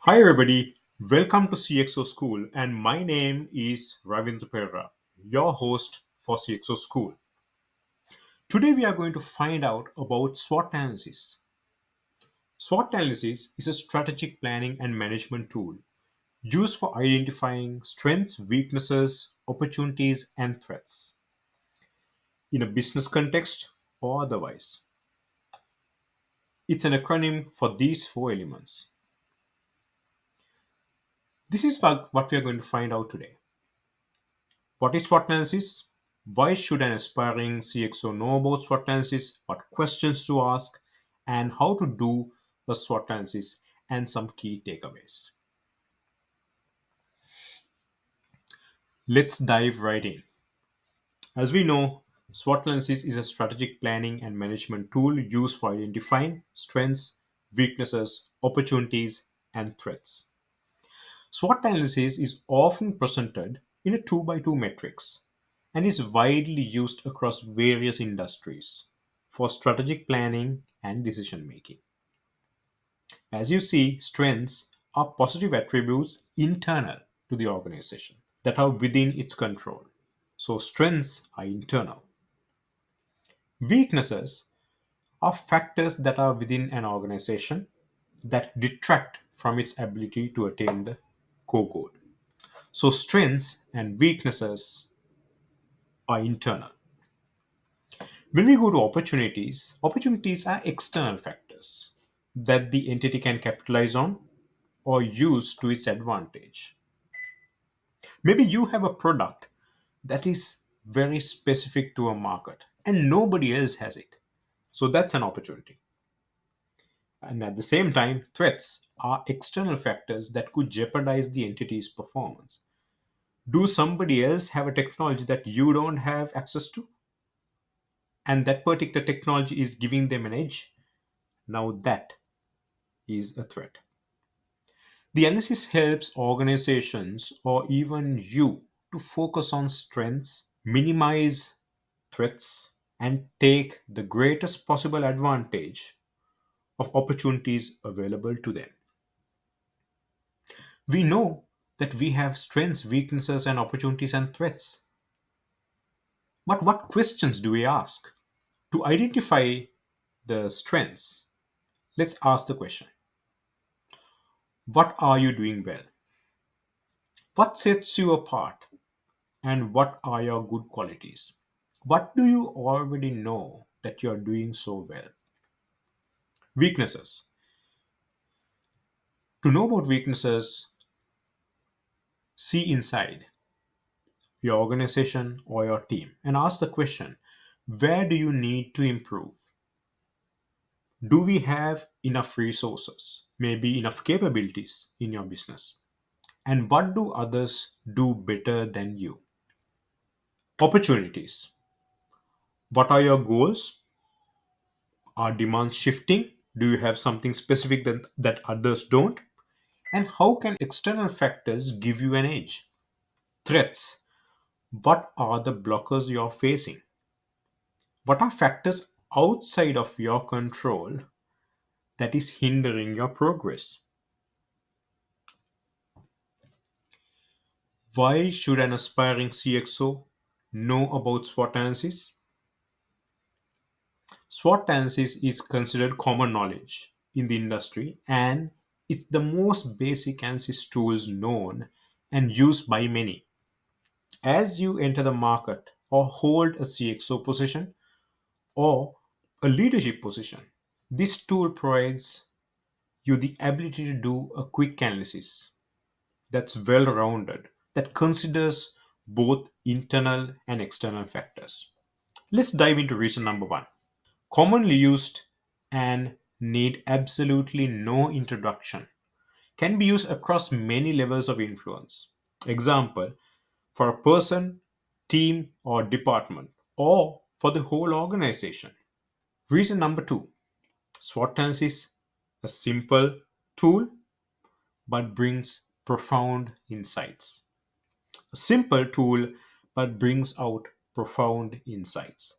Hi everybody, welcome to CXO School and my name is Ravindra Perra, your host for CXO School. Today we are going to find out about SWOT analysis. SWOT analysis is a strategic planning and management tool used for identifying strengths, weaknesses, opportunities and threats in a business context or otherwise. It's an acronym for these four elements. This is what we are going to find out today. What is SWOT analysis? Why should an aspiring CXO know about SWOT analysis? What questions to ask? And how to do the SWOT analysis and some key takeaways. Let's dive right in. As we know, SWOT analysis is a strategic planning and management tool used for identifying strengths, weaknesses, opportunities, and threats. SWOT analysis is often presented in a 2 by 2 matrix and is widely used across various industries for strategic planning and decision making. As you see, strengths are positive attributes internal to the organization that are within its control. So, strengths are internal. Weaknesses are factors that are within an organization that detract from its ability to attain the core goal. So, strengths and weaknesses are internal. When we go to opportunities, opportunities are external factors that the entity can capitalize on or use to its advantage. Maybe you have a product that is very specific to a market and nobody else has it. So that's an opportunity. And at the same time, threats are external factors that could jeopardize the entity's performance. Do somebody else have a technology that you don't have access to? And that particular technology is giving them an edge? Now that is a threat. The analysis helps organizations or even you to focus on strengths, minimize threats, and take the greatest possible advantage of opportunities available to them. We know that we have strengths, weaknesses, and opportunities and threats. But what questions do we ask? To identify the strengths, let's ask the question: what are you doing well? What sets you apart? And what are your good qualities? What do you already know that you are doing so well? Weaknesses. To know about weaknesses, see inside your organization or your team and ask the question: where do you need to improve? Do we have enough resources? Maybe enough capabilities in your business? And what do others do better than you? Opportunities. What are your goals? Are demands shifting? Do you have something specific that others don't? And how can external factors give you an edge? Threats. What are the blockers you're facing? What are factors outside of your control that is hindering your progress? Why should an aspiring CXO know about SWOT analysis? SWOT analysis is considered common knowledge in the industry and it's the most basic analysis tools known and used by many. As you enter the market or hold a CXO position or a leadership position, this tool provides you the ability to do a quick analysis that's well rounded, that considers both internal and external factors. Let's dive into reason number one. Commonly used and need absolutely no introduction, can be used across many levels of influence. Example: for a person, team, or department, or for the whole organization. Reason number two: SWOT analysis, a simple tool but brings profound insights. A simple tool but brings out profound insights.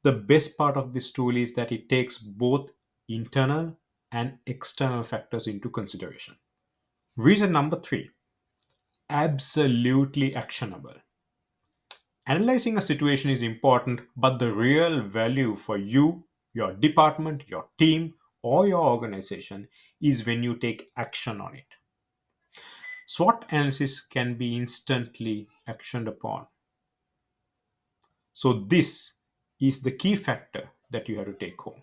The best part of this tool is that it takes both internal and external factors into consideration. Reason number three, absolutely actionable. Analyzing a situation is important, but the real value for you, your department, your team, or your organization is when you take action on it. SWOT analysis can be instantly actioned upon. So, this is the key factor that you have to take home.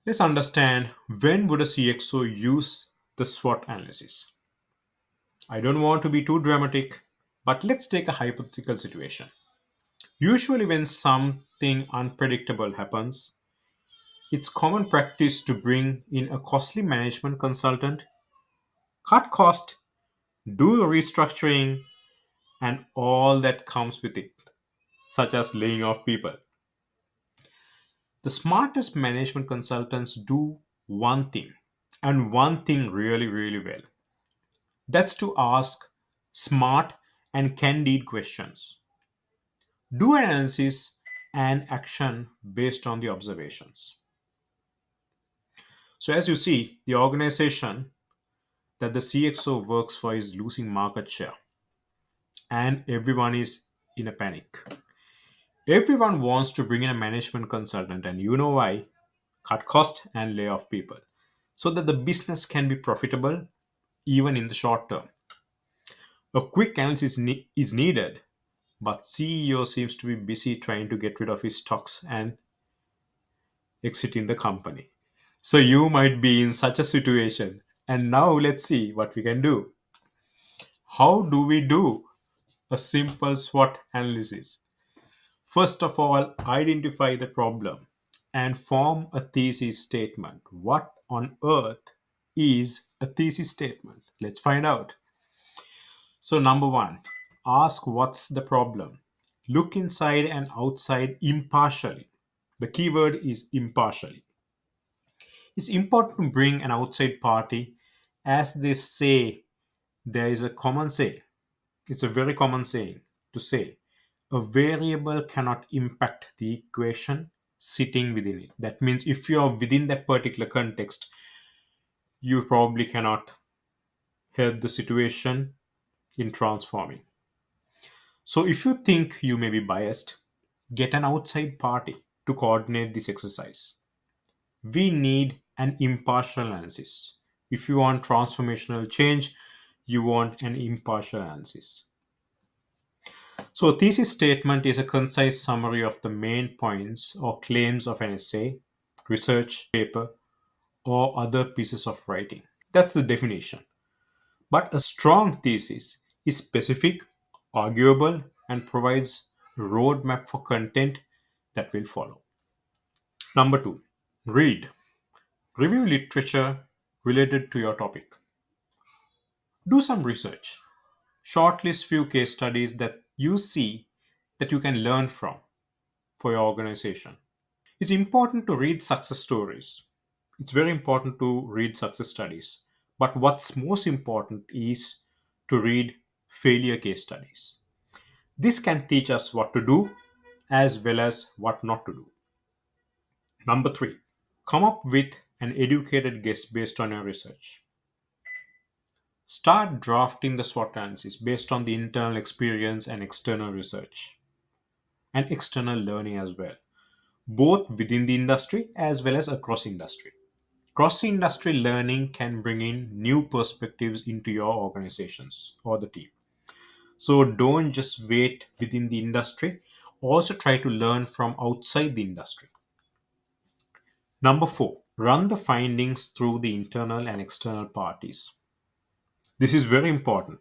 Let's understand, when would a CXO use the SWOT analysis? I don't want to be too dramatic, but let's take a hypothetical situation. Usually, when something unpredictable happens, it's common practice to bring in a costly management consultant, cut cost, do restructuring, and all that comes with it, such as laying off people. The smartest management consultants do one thing, and one thing really, really well. That's to ask smart and candid questions. Do analysis and action based on the observations. So, as you see, the organization that the CXO works for is losing market share, and everyone is in a panic. Everyone wants to bring in a management consultant, and you know why? Cut cost and lay off people so that the business can be profitable even in the short term. A quick analysis is needed, but CEO seems to be busy trying to get rid of his stocks and exiting the company. So you might be in such a situation. And now let's see what we can do. How do we do a simple SWOT analysis? First of all, identify the problem and form a thesis statement. What on earth is a thesis statement? Let's find out. So, number one, ask what's the problem. Look inside and outside impartially. The keyword is impartially. It's important to bring an outside party, as they say, there is a common say. It's a very common saying to say a variable cannot impact the equation sitting within it. That means if you are within that particular context, you probably cannot help the situation in transforming. So if you think you may be biased, get an outside party to coordinate this exercise. We need an impartial analysis. If you want transformational change, you want an impartial analysis. So, a thesis statement is a concise summary of the main points or claims of an essay, research paper, or other pieces of writing. That's the definition. But a strong thesis is specific, arguable, and provides a roadmap for content that will follow. Number two, read. Review literature related to your topic. Do some research. Shortlist few case studies that you see that you can learn from for your organization. It's important to read success stories. It's very important to read success studies. But what's most important is to read failure case studies. This can teach us what to do as well as what not to do. Number three, come up with an educated guess based on your research. Start drafting the SWOT analysis based on the internal experience and external research and external learning as well, both within the industry as well as across industry. Cross industry learning can bring in new perspectives into your organizations or the team. So don't just wait within the industry, also try to learn from outside the industry. Number four, run the findings through the internal and external parties. This is very important.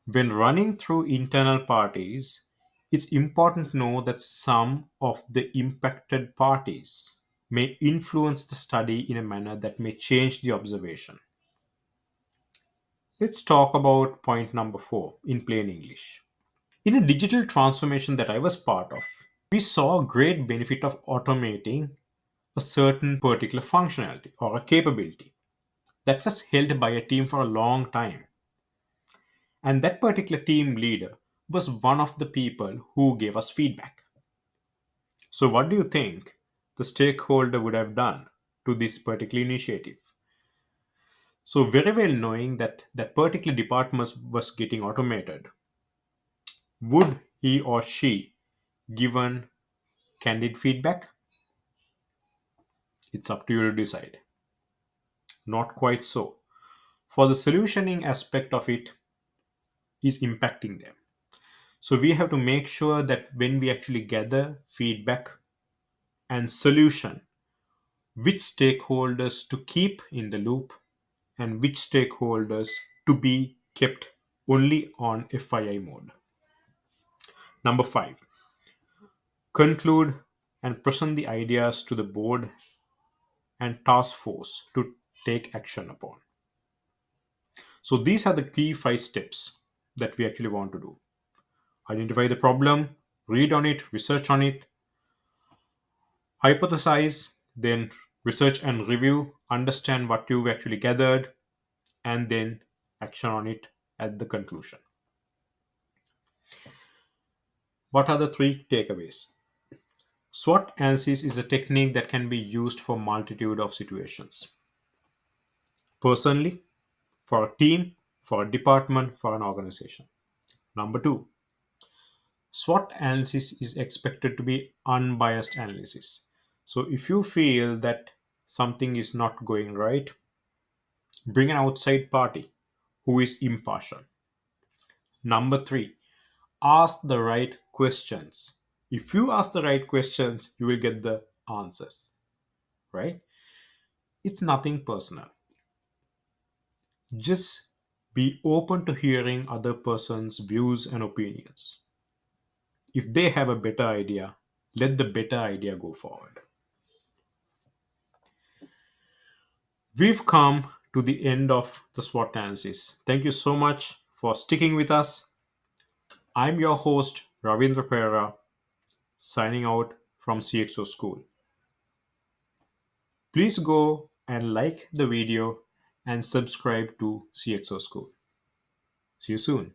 When running through internal parties, it's important to know that some of the impacted parties may influence the study in a manner that may change the observation. Let's talk about point number four in plain English. In a digital transformation that I was part of, we saw a great benefit of automating a certain particular functionality or a capability that was held by a team for a long time. And that particular team leader was one of the people who gave us feedback. So, what do you think the stakeholder would have done? to this particular initiative. So, very well knowing that that particular department was getting automated, would he or she given candid feedback? It's up to you to decide. Not quite so. For the solutioning aspect of it is impacting them. So we have to make sure that when we actually gather feedback and solution, which stakeholders to keep in the loop and which stakeholders to be kept only on FII mode. Number 5, conclude and present the ideas to the board and task force to take action upon. So these are the key 5 steps that we actually want to do. Identify the problem, read on it, research on it, hypothesize, then research and review, understand what you've actually gathered, and then action on it at the conclusion. What are the 3 takeaways? SWOT analysis is a technique that can be used for multitude of situations. Personally, for a team, for a department, for an organization. Number 2, SWOT analysis is expected to be unbiased analysis. So if you feel that something is not going right, bring an outside party who is impartial. Number 3, ask the right questions. If you ask the right questions, you will get the answers, right? It's nothing personal. Just be open to hearing other person's views and opinions. If they have a better idea, let the better idea go forward. We've come to the end of the SWOT analysis. Thank you so much for sticking with us. I'm your host, Ravindra Pereira, signing out from CXO School. Please go and like the video and subscribe to CXO School. See you soon.